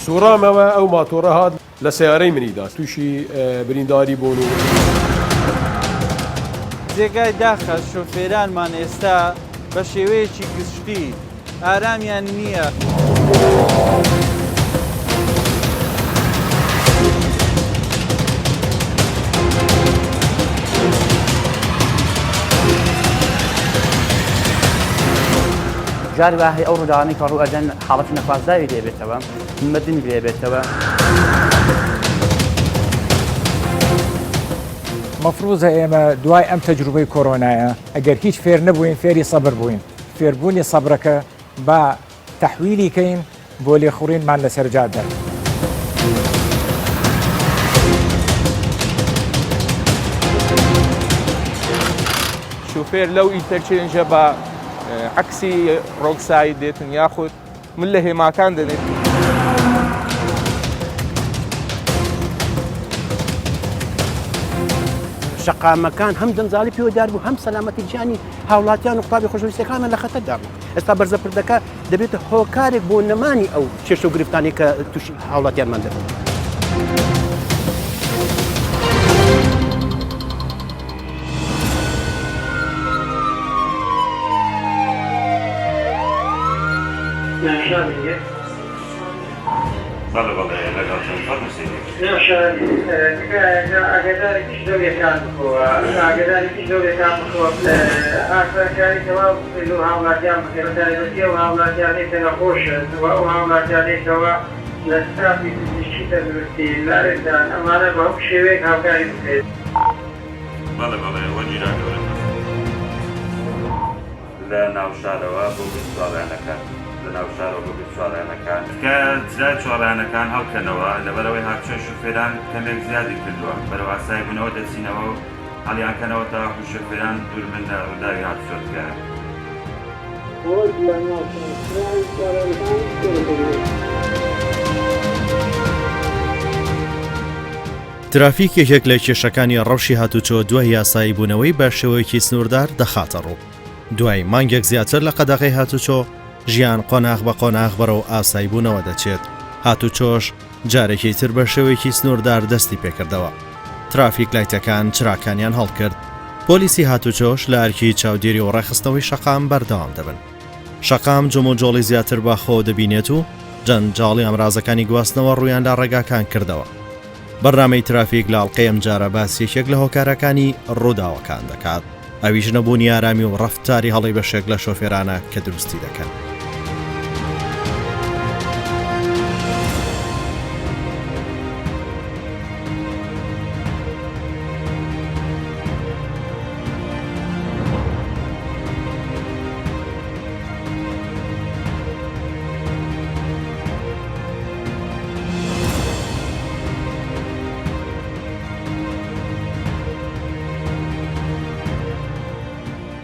سوورامەوە ئەو ماتۆڕە هات لە سیارەی منیدا تووشی برینداری بوون و جێگای داخە شۆفێرانمان ئێستا بە شێوەیەکی گشتی ئارامیان نییە. جاری واهی ئەو ڕووداوانەی کە ڕوو ئەدەن حاڵەتی نەخوازراوی لێبێتەوە، مردنی لێبێتەوە. مەفروضە ئێمە دوای ئەم تەجروبەی کۆرۆنایە ئەگەر هیچ فێر نەبووین فێری سەبر بووین، فێربوونی سەبرەکە بە تەحویلی کەین بۆ لێخوڕینمان لەسەر جادە. شوفێر لەو ئینتەرچێنجە بە عکسی ڕۆکسایی دێتن یاخود من لە هێماکان دەنێت. شەقامەکان هەم دەنجاڵی پێوەدار بوو هەم سەلامەتی گیانی هاوڵاتیان و قوتابی خۆشەویستەکانە لە خەتەردا بوو. ئێستا بەرزەپردەکە دەبێتە هۆکارێک بۆ نەمانی ئەو کێشە و گرفتانی کە تووشی هاوڵاتیانمان دەبێت. بله بله لگاتون فرموسیدی ئاگداری پیشدۆریەکان بخۆوە ئاگداری پیشدۆریەکان بخۆوە ئاساکاری تەواو و هاوڵاتیان بکەوەتایبەتی و هاوڵاتیانەی تەنەخۆشن ئەو هاوڵاتیانێکەوە لە ستافی پزیشکی تەندروستی لارێکدان ئەمانە بە هەموو شێوەیەک هاوکاری بکرێت. بله بله وەجیرا گەورە لە ناو شارەوە بۆ سوالانەکان لە ناو شارەوە بۆ سوالانەکان کە جرای چوارانەکان هەڵکەنەوە لەبەرەوەی هاوچە شوفێران کەمێک زیادی کردووە بەرەو ئاسایی بوونەوە دەچینەوە و هەڵیانکەنەوە تا شوفێران دوور من لە ڕووداوی هاتوچۆتکە. ترافیک یەکێک لە کێشەکانی ڕەوشی هاتوچۆ دوای یاسایی بوونەوەی بە شێوەیەکی سنووردار دەخاتە ڕوو. دوای مانگێک زیاتر لە قەدەغەی هاتوچۆ ژیان قۆناغ بە قۆناغ بەرەو ئاسایی بوونەوە دەچێت. هاتوچۆش جارێکی تر بە شێوەیەکی سنووردار دەستی پێکردەوە. ترافیک لایتەکان چراکانیان هەڵکرد. پۆلیسی هاتوچۆش لە ئەرکی چاودێری و ڕێخستنەوەی شەقام بەردەوام دەبن. شەقام جۆم و جۆڵی زیاتر بە خۆ دەبینێت و جەنجاڵی ئەمرازەکانی گواستنەوە ڕوویان لە ڕێگاکان کردەوە. بەرنامەی ترافیک لاڵقەی ئەم جارە باسیێکێک لە هۆکارەکانی ڕووداوەکان دەکات. ئەویش نەبوونی ئارامی و ڕەفتاری هەڵی بەشێک لە شۆفێرانە کە دروستی دەکەن.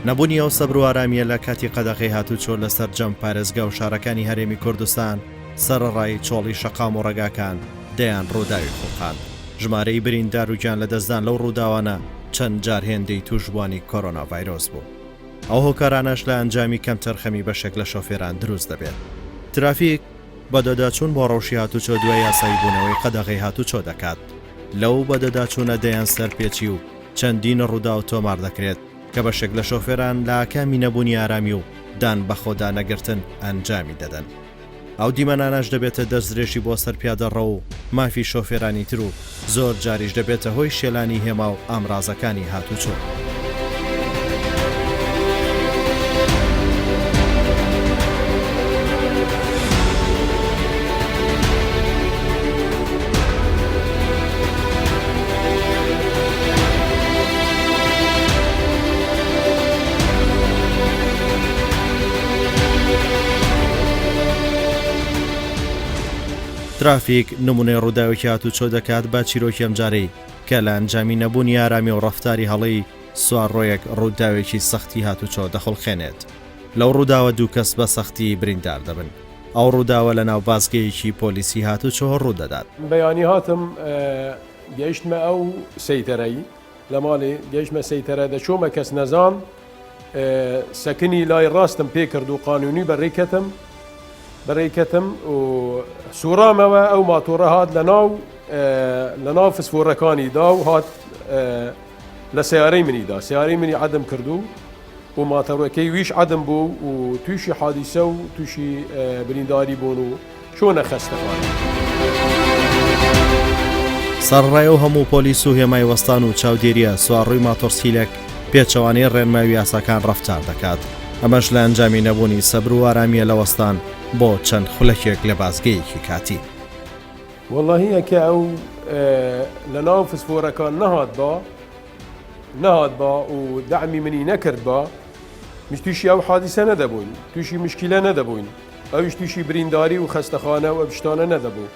نەبوونی ئەو سەبر و ئارامیە لە کاتی قەدەغەی هاتوچۆ لەسەر جەم پارێزگا و شارەکانی هەرێمی کوردستان سەرڕای چۆڵی شەقام و ڕێگاکان دەیان ڕووداوی خۆقان. ژمارەی بریندار و گیان لەدەستدان لەو ڕووداوانە چەند جار هێندەی توشبوانی کۆرۆنا ڤایرۆس بوو. ئەو هۆکارانەش لە ئەنجامی کەم تەرخەمی بەشێک لە شۆفێران دروست دەبێت. ترافیک بەدەداچوون بۆ ڕەوشی هاتوچۆ دوای یاسایی بوونەوەی قەدەغەی هاتوچۆ دەکات. لەو بەدەداچوونە دەیان سەرپێچی و چەندین ڕوودا و تۆمار دەکرێت کە بەشێک لە شۆفێران لە ئاکامی نەبوونی ئارامی و دان بەخۆدا نەگرتن ئەنجامی دەدەن. ئەو دیمەنانەش دەبێتە دەستدرێژی بۆ سەرپیادەڕە و مافی شۆفێرانی تر و زۆر جاریش دەبێتە هۆی شێلانی هێما و ئامرازەکانی هاتوچۆ. ترافیک نمونەی ڕووداوێکی هاتوچۆ دەکات بە چیرۆکی ئەمجارەی کە لە ئەنجامی نەبوونی ئارامی و ڕەفتاری هەڵەی سوارڕۆیەک ڕووداوێکی سەختی هاتوچۆ دەخڵخێنێت. لەو ڕووداوە دوو کەس بە سەختی بریندار دەبن. ئەو ڕووداوە لە ناو بازگەیەکی پۆلیسی هاتوچۆ ڕوو دەدات. بەیانی هاتم گەیشتمە ئەو سەیتەرەی لە ماڵێ گەیشتمە سەیتەرە دەچۆمە کەس نەزان سەکنی لای ڕاستم پێ کرد و قانونی بەڕێکەتم و سوورامەوە ئەو ماتۆڕە هات لە ناو فسفۆرەکانیدا و هات لە سیارەی منیدا سیارەی منی عەدم کردو و ماتۆڕەکەی ویش عەدم بوو و تووشی حادیسە و تووشی برینداری بوون و چۆنە خەستەخانە. سەرڕای و هەموو پۆلیس و هێمای وەستان و چاودێریە سوارڕووی ماتۆرسیلێک پێچەوانەی ڕێنماوی یاساکان ڕەفتار دەکات. ئەمەش لە ئەنجامی نەبوونی سەبر و ئارامیە لە وەستان بۆ چەند خولەکێک لە بازگەیەکی کاتی. وەڵاهی ئەکە ئەو لە ناو فسفۆرەکان نەهات با و دەعمی منی نەکرد با مش تووشی ئەو حادیسە نەدەبووین تووشی مشکلە نەدەبووین ئەویش تووشی برینداری و خەستەخانە و ئەو نەدەبوو.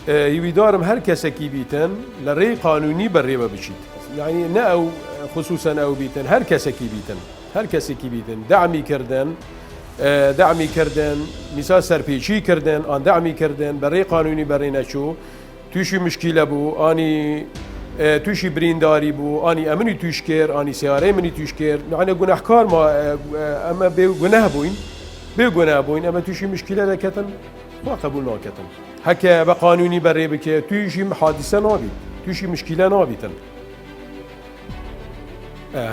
هیویدارم هەر کەسێکی بیتن لە ڕێی قانونی بەڕێوە بچیت یعنی نە ئەو خصوصەن ئەو بیتن هەر کەسێکی بیتن دعمی کردن میسا سەرپێچی کردن ئان دعمی کردن بەڕێی قانونی بەڕێ نەچوو تووشی مشکلە بوو ئانی تووشی برینداری بوو ئانی ئەمنی توش کرد ئانی سیارەی منی توش کرد یعنی گونەحکار ئەمە بێگوناه بووین ئەمە تووشی مشکلە دەکەتن ما قبول ناکەتن هەکە بە قانونی بەڕێ بکە تووشی حادیسە نابیت تووشی مشکلە نابیتن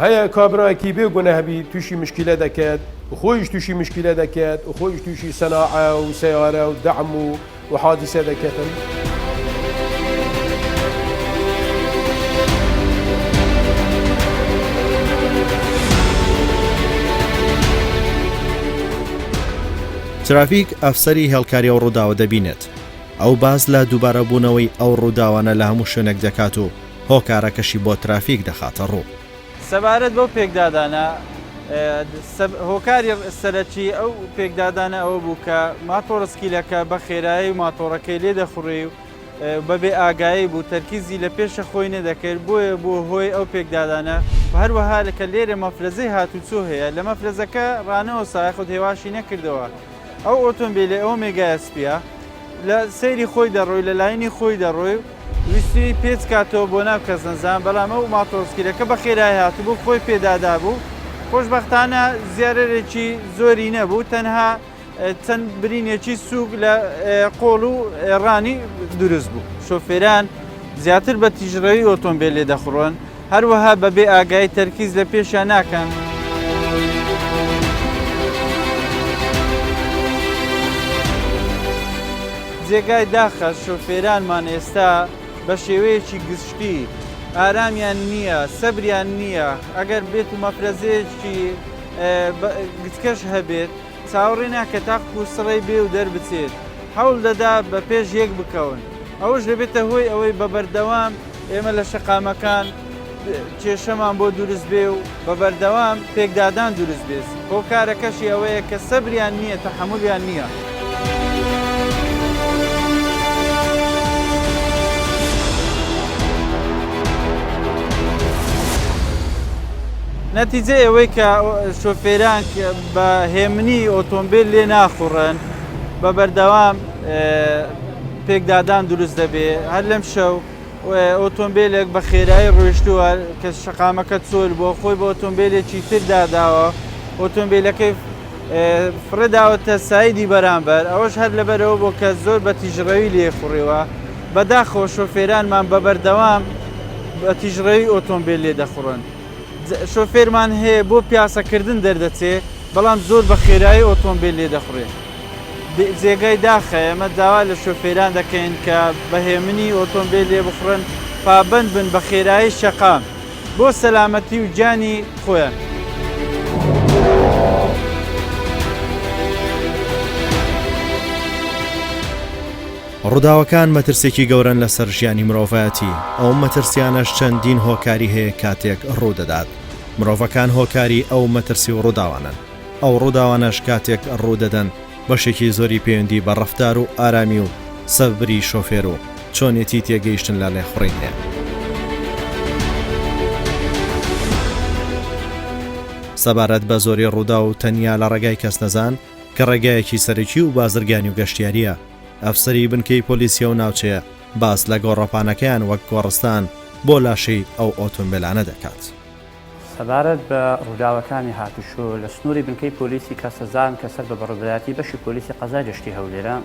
هەیە کابراایەکی بێگوناه بی تووشی مشکلە دەکات و خۆیش تووشی مشکلە دەکات و خۆیش تووشی سەناعە و سیارە و دەعم و حادیسە دەکەتن. ترافیک ئەفسەری هێڵکاری ئەو ڕووداوە دەبینێت ئەو باز لە دووبارەبوونەوەی ئەو ڕووداوانە لە هەموو شوێنێک دەکات و هۆکارەکەشی بۆ ترافیک دەخاتە ڕوو. سەبارەت بەو پێکدادانە هۆکاری سەرەکی ئەو پێکدادانە ئەوە بوو کە ماتۆڕسکیلەکە بە خێرایی و ماتۆڕەکەی لێ دەخوڕی و بەبێ ئاگایی بوو تەرکیزی لە پێشە خۆی نەدەکرد بۆیە بۆ هۆی ئەو پێکدادانە هەروەها لەکە لێرە مەفرەزەی هاتوچۆ هەیە لە مەفرەزەکە ڕانەوە سایخۆت هێواشی نەکردەوە ئەو ئۆتۆمبیلە ئەو مێگایسپە لە سەیری خۆی دەڕۆی لە لاینی خۆی دەڕۆی ویستی پێچ کاتەوە بۆ ناو کەس نەزان بەڵام ئەو ماتۆڕسکیلەکە بە خێرای هاتوو بوو خۆی پێدادا بوو خۆشبەختانە زیارەرێکی زۆری نەبوو تەنها چەند برینێکی سووک لە قۆڵ و ڕانی دروست بوو شۆفێران زیاتر بە تیژڕەوی ئۆتۆمبیل لێ دەخڕۆن هەروەها بەبێ ئاگای تەرکیز لە پێشیان ناکەن. جێگای داخە شۆفێرانمان ئێستا بە شێوەیەکی گشتی ئارامیان نییە سەبریان نییە ئەگەر بێت و مەفرەزەیەکی گچکەش هەبێت چاوەڕێ ناکە تاق و سڕی بێ و دەربچێت هەوڵ دەدا بە پێش یەک بکەون ئەوش دەبێتە هۆی ئەوەی بەبەردەوام ئێمە لە شەقامەکان کێشەمان بۆ دروست بێ و بەبەردەوام پێکدادان دروست بێت بۆ کارەکەشی ئەوەیە کە سەبریان نییە تەحەمولیان نییە. نەتیجە ئەوەی کە شۆفێران بە هێمنی ئۆتۆمبیل لێ ناخوڕن بە بەردەوام پێکدادان دروست دەبێ هەر لەم شەو ئۆتۆمبیلێک بە خێرایی ڕۆیشتووە کە شەقامەکە چۆل بۆ خۆی بە ئۆتۆمبیلێکی تر داداوە ئۆتۆمبیلەکەی فرەداوەتە سایدی بەرامبەر ئەوەش هەر لەبەرەوە بۆ کە زۆر بە تیژڕەوی لێ خوڕیوە بەداخەوە شۆفێرانمان بە بەردەوام بە تیژڕەوی ئۆتۆمبیل لێ دەخوڕن. شۆفێرمان هەیە بۆ پیاسەکردن دەردەچێت بەڵام زۆر بە خێرایی ئۆتۆمبیل لێ دەخڕێت. جێگای داخە ئەمە داوا لە شۆفێران دەکەین کە بەهێمنی ئۆتۆمبیل لێ بخڕن پابند بن بە خێرایی شەقام بۆ سەلامەتی و جانی خۆیان. ڕووداوەکان مەترسێکی گەورن لەسەر ژیانی مرۆڤایەتی ئەو مەترسیانەش چەندین هۆکاری هەیە کاتێک ڕوودەدات مرۆڤەکان هۆکاری ئەو مەترسی و ڕووداوانن ئەو ڕووداوانەش کاتێک ڕوودەدەن بەشێکی زۆری پەیوەندی بە ڕەفتار و ئارامی و سەبری شۆفێر و چۆنێتی تێگەیشتن لە لێخوڕین هەیە. سەبارەت بە زۆری ڕوودا و تەنیا لە ڕێگای کەس نەزان کە ڕێگایەکی سەرەکی و بازرگانی و گەشتیاریە ئەفسەری بنکەی پۆلیسیە و ناوچەیە باس لە گۆڕەپانەکەیان وەک گۆڕستان بۆ لاشەی ئەو ئۆتۆمبیلانە دەکات. سەبارەت بە ڕووداوەکانی هاتوشۆ لە سنووری بنکەی پۆلیسی کەسەزان کە سەر بە بەڕێوەبەتی بەشی پۆلیسی قەزای دەشتی هەولێرە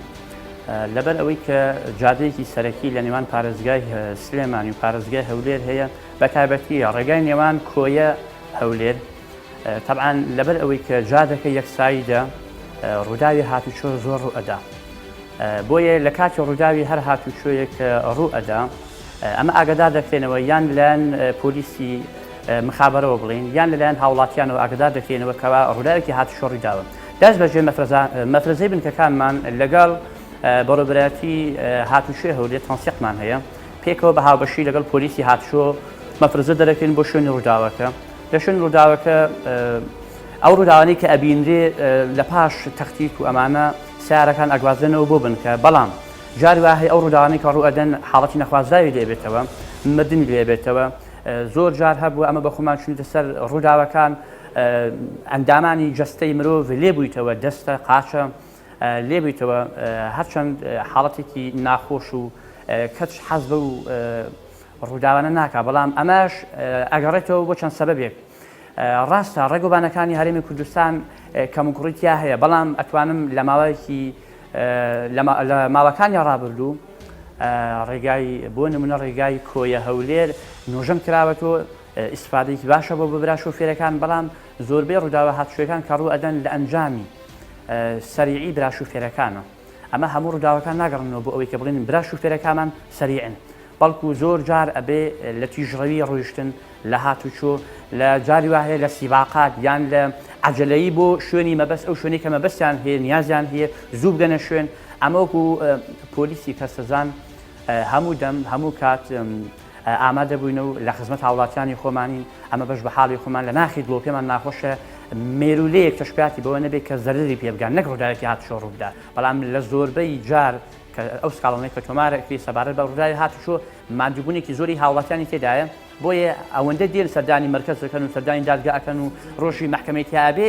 لەبەر ئەوەی کە جادەیەکی سەرەکی لە نێوان پارێزگای سلێمانی و پارێزگای هەولێر هەیە بە تایبەتی ڕێگای نێوان کۆیە هەولێر طبعاً لەبەر ئەوەی کە جادەکە یەکساییدا ڕووداوی هاتوچۆ زۆر ڕوو ئەدا بۆیە لە کاتی ڕووداوی هەر هاتوچۆیەک ڕوو ئەدا ئەمە ئاگادار دەکرێنەوە یان لەلایەن پۆلیسی مخابەرەوە بڵین یان لەلایەن هاوڵاتیانەوە ئاگادار دەکرێنەوە کەوا ڕووداوێکی هاتوچۆ ڕوویداوە. دەست بەجێ مەفرەزەی بنکەکانمان لەگەڵ بەڕێوەبەتی هاتوچۆی هەولێر تەنسیقمان هەیە پێکەوە بە هاوبەشی لەگەڵ پۆلیسی هاتوچۆ مەفرەزە دەرەکەین بۆ شوێنی ڕووداوەکە. لە شوێن ڕووداوەکە ئەو ڕووداوانەی کە ئەبینرێ لە پاش تەختیک و ئەمانە سیارەکان ئەگوازێنەوە بۆ بنکە بەڵام جاری وا هەیە ئەو ڕووداوانەی کە ڕوو ئەدەن حاڵەتی نەخوازراوی لێبێتەوە مردنی لێبێتەوە زۆر جار هەبوو ئەمە بە خۆمان چونیتە سەر ڕووداوەکان ئەندامانی جەستەی مرۆڤ لێبوویتەوە دەستە قاچە لێبوویتەوە هەرچەند حاڵەتێکی ناخۆش و کەچ حەز بە و ڕووداوانە ناکا بەڵام ئەمەش ئەگەڕێتەوە بۆ چەند سەبەبێک ڕاستە ڕێگوبانەکانی هەرێمی کوردستان کەموکڕیتیا هەیە بەڵام ئەتوانم لە ماوەیەکی لە ماوەکانی ڕابردوو ڕێگای بۆ نمونە ڕێگای کۆیە هەولێر نۆژەم کراوەتەوە ئیسفادەیەکی باشە بۆ ببرا شۆفێرەکان بەڵام زۆربەی ڕووداوە هاتوچۆیەکان کە ڕوو ئەدەن لە ئەنجامی سەریعی برا شوفێرەکانە ئەمە هەموو ڕووداوەکان ناگەڕنەوە بۆ ئەوەی کە بڵێن برا شوفێرەکانمان سەریعن بەڵکو زۆر جار ئەبێ لە تیژڕەوی ڕۆیشتن لە هاتوچۆ لە جاری وهەیە لە سیباقات یان لە عەجەلەیی بۆ شوێنی مەبەست ئەو شوێنی کە مەبەستیان هەیە نیازیان هەیە زوو بگەنە شوێن ئەمەوەکو پۆلیسی کەسەزان هەموو دەم هەموو کات ئامادە بووینە و لە خزمەت هاوڵاتیانی خۆمانی ئەمە بەش بە حاڵی خۆمان لە ناخی دڵ پێمان ناخۆشە مێرولەیەک تەشبیاتی بەوە نەبێت کە زەرری پێ بگان نەک ڕووداوێکی هاتوچۆ ڕووبدا بەڵام لە زۆربەی جار کە ئەو سکاڵانەی کە تۆمارێکی سەبارەت بە ڕووداوی هاتوچۆ مادووبوونێکی زۆری هاوڵاتیانی تێدایە بۆیە ئەوەندە دێن سەردانی مرکز دەکەن و سەردانی دادگا ئەکەن و ڕۆژی مەحکەمەی تیابێ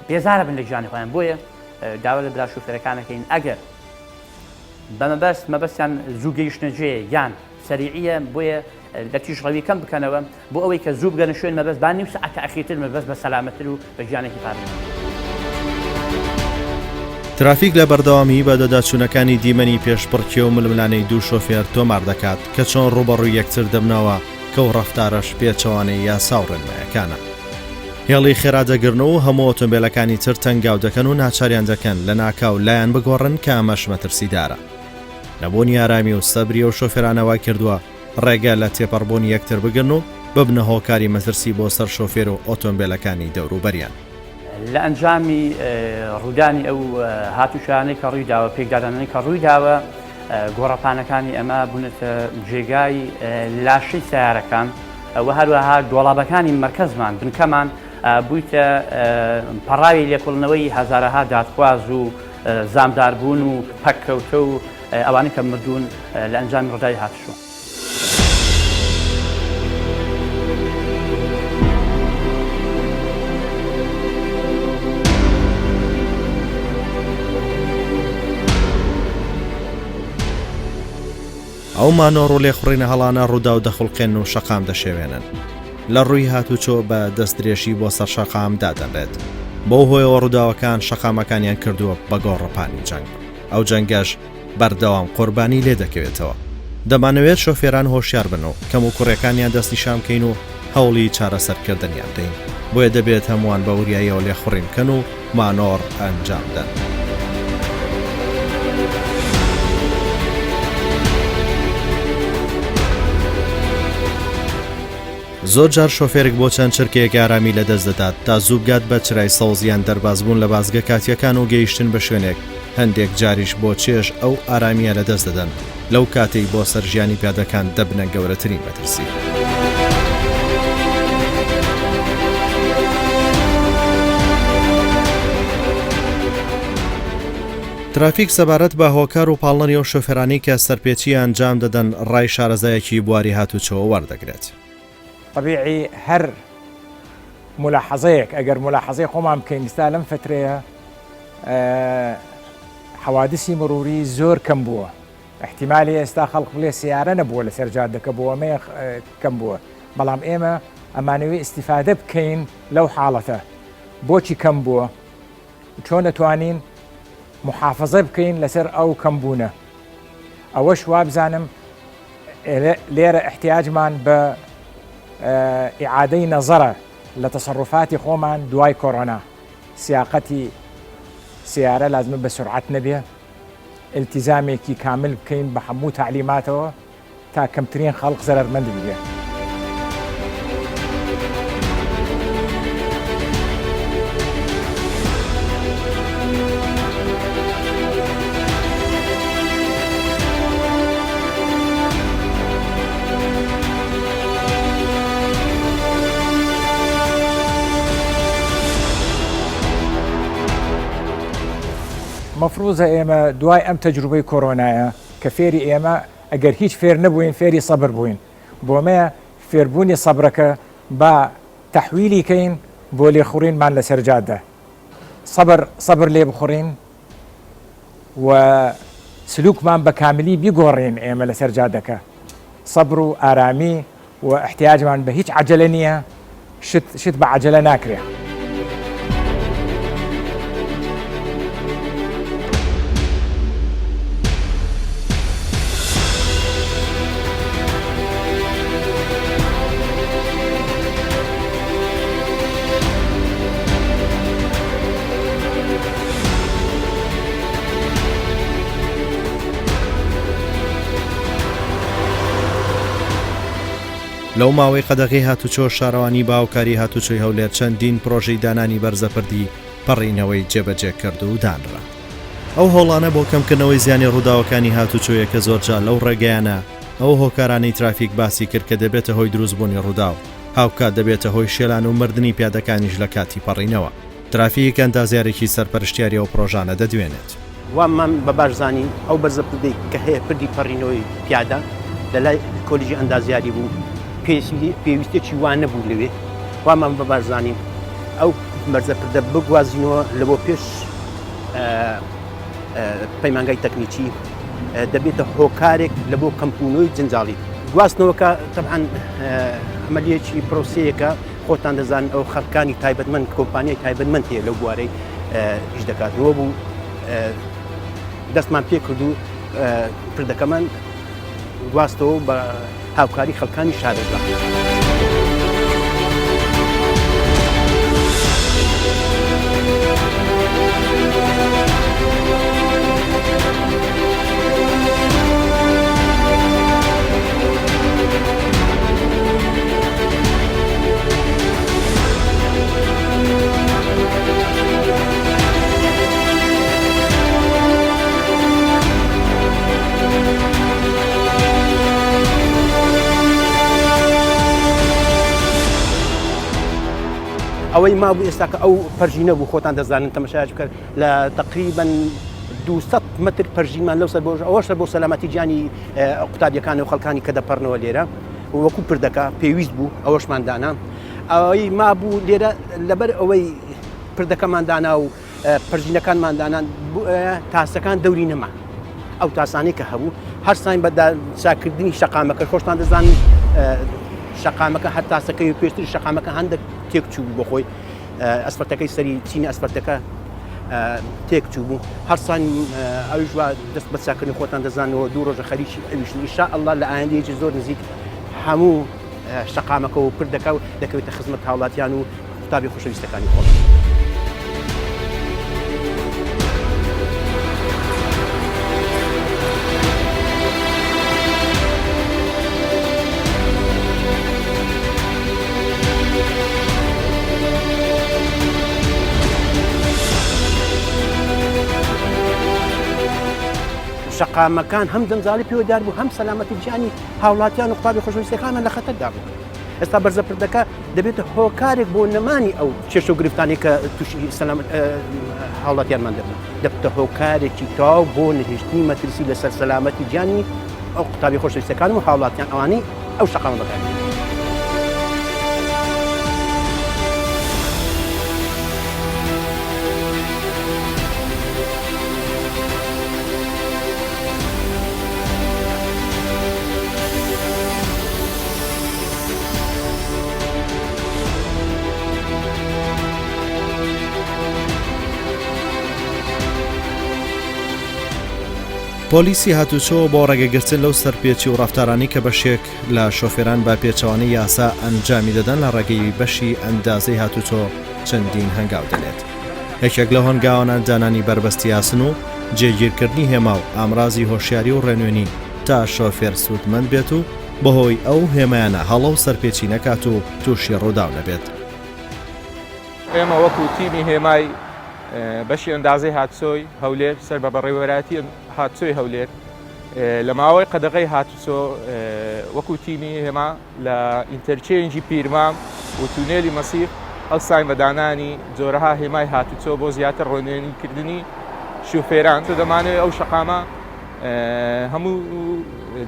بێزارە بن لە گیانی خۆیان بۆیە داوا لە برا شوفێرەکانەکەین ئەگەر مەبەستیان زوو گەیشتنەجێ یان سەریعیە بۆیە لە تیژڕەوی کەم بکەنەوە بۆ ئەوەی کە زوو بگەنە شوێن مەبەست با نیم سەعاتە ئەخیرتر مەبەست بە سەلامەتر و بە گیانێکی پارێ. ترافیک لە بەردەوامی بە دەداچوونەکانی دیمەنی پێشبڕکێ و ململانەی دوو شۆفێر تۆمار دەکات کە چۆن ڕوبەڕووی یەکتر دەبنەوە کە و ڕەفتارەش پێچەوانەی یاسا و ڕێنمایەکانە. هێڵی خێرادەگرنەوە هەموو ئۆتۆمبیلەکانی تر تەنگاو دەکەن و ناچاریان دەکەن لە ناکاو لایەن بگۆڕن کە ئەمەش مەترسیدارە. نەبوونی ئارامی و سەبری و شۆفێرانەوە کردووە ڕێگە لە تێپەڕبوونی یەکتر بگرن و ببنە هۆکاری مەترسی بۆ سەر شۆفێر و ئۆتۆمبیلەکانی دەوروبەریان. لە ئەنجامی ڕوودانی ئەو هاتوچانەی کە ڕوویداوە پێکدادانەی کە ڕوویداوە گۆڕەپانەکانی ئەمە بوونەتە جێگای لاشەی سیارەکان و هەروەها دۆڵابەکانی مرکزمان بنکەمان بوویتە پەڕاوی لێکۆڵنەوەی هەزارەها دادخواز و زامداربوون و پەککەوتە و ئەوانەی کە مردوون لە ئەنجامی ڕووداوی هاتوچۆ. ئەو مانۆڕ و لێخوڕینە هەڵانە ڕوودا و دەخڵقێن و شەقام دەشێوێنن لە ڕووی هاتوچۆ بە دەستدرێژی بۆ سەر شەقام دادەنرێت بۆ هۆیەوە ڕووداوەکان شەقامەکانیان کردووە بە گۆڕەپانی جەنگ ئەو جەنگەش بەردەوام قوربانی لێ دەکەوێتەوە دەمانەوێت شۆفێران هۆشیار بن و کەم و کوڕەکانیان دەستنیشان بکەین و هەوڵی چارەسەرکردنیان بدەین بۆیە دەبێت هەمووان بە وریاییەوە لێخوڕین بکەن و مانۆڕ ئەنجام بدەن. زۆر جار شۆفێرێک بۆ چەند چرکەیەک ئارامی لەدەست دەدات تا زوو بگات بە چرای سەوزیان دەربازبوون لە بازگە کاتیەکان و گەیشتن بە شوێنێک هەندێک جاریش بۆ چێژ ئەو ئارامیە لەدەست دەدەن لەو کاتەی بۆ سەرژیانی پیادەکان دەبنە گەورەترین مەترسی. ترافیک سەبارەت بە هۆکار و پاڵنەری و شۆفێرانی کە سەرپێچی ئەنجام دەدەن ڕای شارەزایەکی بواری هاتوچۆ وەردەگرێت. طبيعي هەر ملاحظەیەک ئەگەر ملاحظەی خۆمان بکەین ئێستا لەم فترەیە حەوادثی مروری زۆر کەم بووە احتیمالی ئێستا خەڵق بڵێ سیارە نەبووە لەسەر جادەکە بۆەمەیە کەم بووە بەڵام ئێمە ئەمانەوەی ئیسیفادە بکەین لەو حاڵەتە بۆچی کەم بووە چۆن دەتوانین محافظە بکەین لەسەر ئەو کەمبوونە ئەوەش وا بزانم لێرە احتیاجمان بە ئیعادەی نەزەرە لە تەسەڕوفاتی خۆمان دوای کۆڕۆنا سیاقەتی سیارە لازمە بە سرعەت نەبێ التیزامێکی کامل بکەین بە هەموو تعلیماتەوە تا کەمترین خەڵق زەرمەند بگێ. مەفروضە ئێمە دوای ئەم تەجروبەی کۆرۆنایە کە فێری ئێمە ئەگەر هیچ فێر نەبووین فێری سەبر بووین بۆمەیە فێربوونی سەبرەکە با تەحویلی کەین بۆ لێخوڕینمان لەسەر جادە سەبر لێ بخوڕین و سلوکمان بە کاملی بیگۆڕین ئێمە لەسەر جادەکە سەبر و ئارامی و احتیاجمان بە هیچ عەجەلە نییە شت بە عەجەلە ناکرێ. لەو ماوەی قەدەغی هاتوچۆ شارەوانی باوکاری هاتوچۆی هەولێر چەندین پرۆژەی دانانی بەرزەپردی پەڕینەوەی جێبەجێ کرد و دانرا. ئەو هەوڵانە بۆ کەمکردنەوەی زیانی ڕووداوەکانی هاتوچۆیە کە زۆرجار لەو ڕێگەیانە ئەو هۆکارانەی ترافیک باسی کرد کە دەبێتە هۆی دروستبوونی ڕووداو هاوکات دەبێتە هۆی شێلان و مردنی پیادەکانیش لە کاتی پەڕینەوە. ترافیک ئەندازیارێکی سەرپەرشتیاری ئەو پرۆژانە دەدوێنێت. وامان بە باشزانین ئەو بەرزەپردەی کە هەیە پردی پەڕینەوەی پیادە لەلای کۆلیژی ئەندازیاری بوو پێویستێکی وان نەبوو لەوێ وامان بە باشزانین ئەو بەرزەپردە بگوازینەوە لە بۆ پێش پەیمانگای تەکنیکی دەبێتە هۆکارێک لە بۆ کەمپونۆی جنجاڵی گواستنەوەکە تەبعاً عملیەکی پرۆسەیەکە خۆتان دەزانن ئەو خەڵکانی تایبەتمەند کۆمپانیای تایبەتمەند هەیە لەو بوارەی ئیش دەکاتەوە بوو دەستمان پێ کرد و پردەکەمان گواستەوە بە هاوکاری خەڵکانی شارەزا. ئەوەی مابوو ئێستاکە ئەو پەرژینە بوو خۆتان دەزانن تەماشاش بکەن لە تقریباً 200 متر پەرژینمان لەو سەر بۆ ئەوەشە بۆ سەلامەتی گیانی قوتابیەکان و خەڵکانی کە دەپەڕنەوە لێرە وەکو پردەکە پێویست بوو ئەوەشماندانا ئەوەی مابوو لێرە لەبەر ئەوەی پردەکەماندانا و پەرژینەکانماندانان تاسەکان دەوری نەما ئەو تاسانەی کە هەبوو هەر ساین بە چاکردنی شەقامەکە خۆشتان دەزانن شەقامەکە هەر تاسەکەی و پێشتری شەقامەکە هەندێک تێک چوو بۆ خۆی ئەسپەرتەکەی سەری چینی ئەسپەرتەکە تێک چوو بوو هەرسان ئەویش دەست بە چاکردنی خۆتان دەزانەوە دوو ڕۆژە خەریکی ئەویشن ئینشاءالله لە ئایندەیەکی زۆر نزیک هەموو شەقامەکە و پردەکە و دەکەوێتە خزمەت هاوڵاتیان و قوتابی خۆشەویستەکانی خۆڵ. شەقامەکان هەم دەنجاڵی پێوەدار بوو هەم سەلامەتی گیانی هاوڵاتیان و قوتابی خۆشەویستەکانمان لە خەتەردا بوو. ئێستا بەرزەپردەکە دەبێتە هۆکارێک بۆ نەمانی ئەو کێشە و گرفتانی کە تووشی هاوڵاتیانمان دەبوو دەبێتە هۆکارێکی تاو بۆ نهێشتنی مەترسی لەسەر سەلامەتی گیانی ئەو قوتابی خۆشەویستەکان و هاوڵاتیان ئەوانەی ئەو شەقامە بەکاربێت. پۆلیسی هاتوچۆ بۆ ڕێگەگرتن لەو سەرپێچی و ڕەفتارانی کە بەشێک لە شۆفێران با پێچەوانەی یاسا ئەنجامی دەدەن لە ڕێگەی بەشی ئەندازەی هاتوچۆ چەندین هەنگاو دەنێت. یەکێک لەو هەنگاوانە دانانی بربەستی یاسن و جێگیرکردنی هێما و ئامرازی هۆشیاری و ڕێنوێنی تا شۆفێر سوودمەند بێت و بەهۆی ئەو هێمایانە هەڵە و سەرپێچی نەکات و تووشی ڕووداو نەبێت. ئێمە وەکو تیمی هێمای بەشی ئەندازەی هاتوچۆی هەولێر سەر بە بەڕێوەبەراتی هاتوچۆی هەولێر لە ماوەی قەدەغەی هاتوچۆ وەکو تیمی هێما لە ئینتەرچێنجی پیرمام و تونێلی مەسیح هەڵساین بە دانانی جۆرەها هێمای هاتوچۆ بۆ زیاتر ڕۆنێنیکردنی شوفێران دەمانوێت ئەو شەقامە هەموو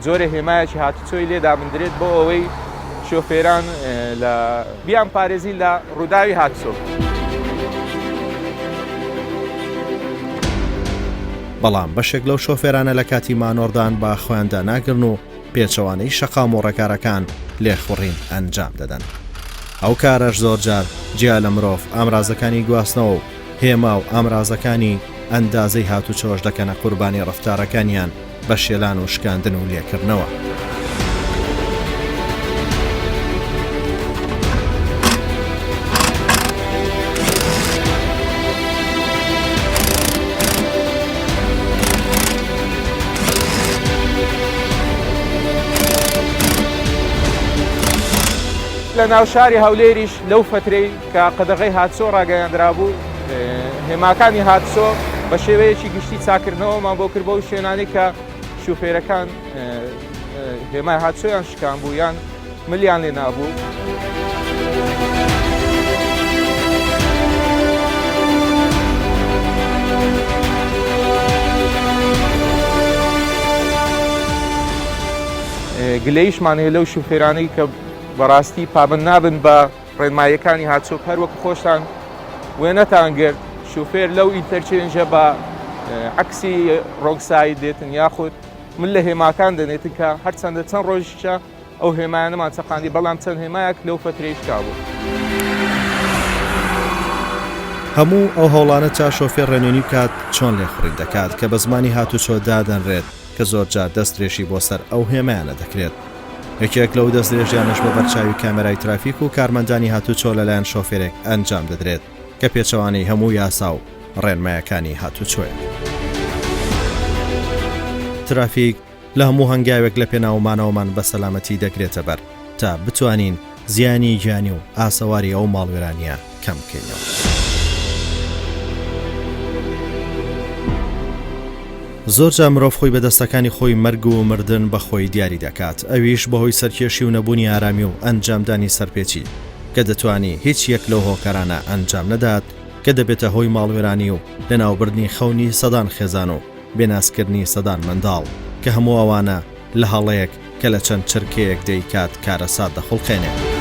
جۆرە هێمایەکی هاتوچۆی لێدا بندرێت بۆ ئەوەی شۆفێران لە بیان پارێزی لە ڕووداوی هاتوچۆ. بەڵام بەشێک لەو شۆفێرانە لە کاتی مانۆردان با خۆیاندا ناگرن و پێچەوانەی شەقام و ڕێکارەکان لێخوڕین ئەنجام دەدەن. ئەو کارەش زۆرجار جیا لە مرۆڤ ئامرازەکانی گواستنەوە و هێما و ئامرازەکانی ئەندازەی هاتوچۆش دەکەنە قوربانی ڕەفتارەکانیان بە شێلان و شکاندن و لێکردنەوە. لە ناو شاری هەولێریش لەو فترەی کە قەدەغەی هاتوچۆ ڕاگەیاندرا بوو هێماکانی هاتوچۆ بە شێوەیەکی گشتی چاکردنەوەمان بۆ کرد بۆ شوێنانی کە شوفێرەکان هێمای هاتوچۆیان شکان بوو یان ملیان لێ نابوو. گلەیشمان هەیە لەو شوفێرانەی کە بەڕاستی پابند نابن بە ڕێنماییەکانی هاتوچۆ هەر وەکو خۆشتان وێنەتان گرت شوفێر لەو ئینتەرچێنجە بە عەکسی ڕۆکسایی دێتن یاخود من لە هێماکان دەنێتن کە هەرچەندە چەند ڕۆژیشە ئەو هێمایانەمان چەقاندی بەڵام چەند هێمایەک لەو فترەیشتا بوو. هەموو ئەو هەوڵانە تا شۆفێر ڕێنوێنی بکات چۆن لێخوڕین دەکات کە بە زمانی هاتوچۆ دادەنرێت کە زۆرجار دەستدرێژی بۆ سەر ئەو هێمایانە دەکرێت. یەکێک لەو دەستدرێژیانش بە بەرچاوی کامێرای ترافیک و کارمەندانی هاتوچۆ لەلایەن شۆفێرێک ئەنجام دەدرێت کە پێچەوانەی هەموو یاسا و ڕێنمایەکانی هاتوچۆیە. ترافیک لە هەموو هەنگاوێک لە پێناومانەوەمان بە سەلامەتی دەگرێتە بەر تا بتوانین زیانی گیانی و ئاسەواری ئەو ماڵوێرانیە کەم بکەینەوە. زۆرجار مرۆڤ خۆی بەدەستەکانی خۆی مەرگ و مردن بە خۆی دیاری دەکات ئەویش بەهۆی سەرکێشی و نەبوونی ئارامی و ئەنجامدانی سەرپێچی کە دەتوانی هیچ یەک لەو هۆکارانە ئەنجام نەدات کە دەبێتە هۆی ماڵوێرانی و لەناوبردنی خەونی سەدان خێزان و بێناسکردنی سەدان منداڵ کە هەموو ئەوانە لە هەڵەیەک کە لە چەند چرکەیەک دەیکات کارەسات دەخڵقێنێت.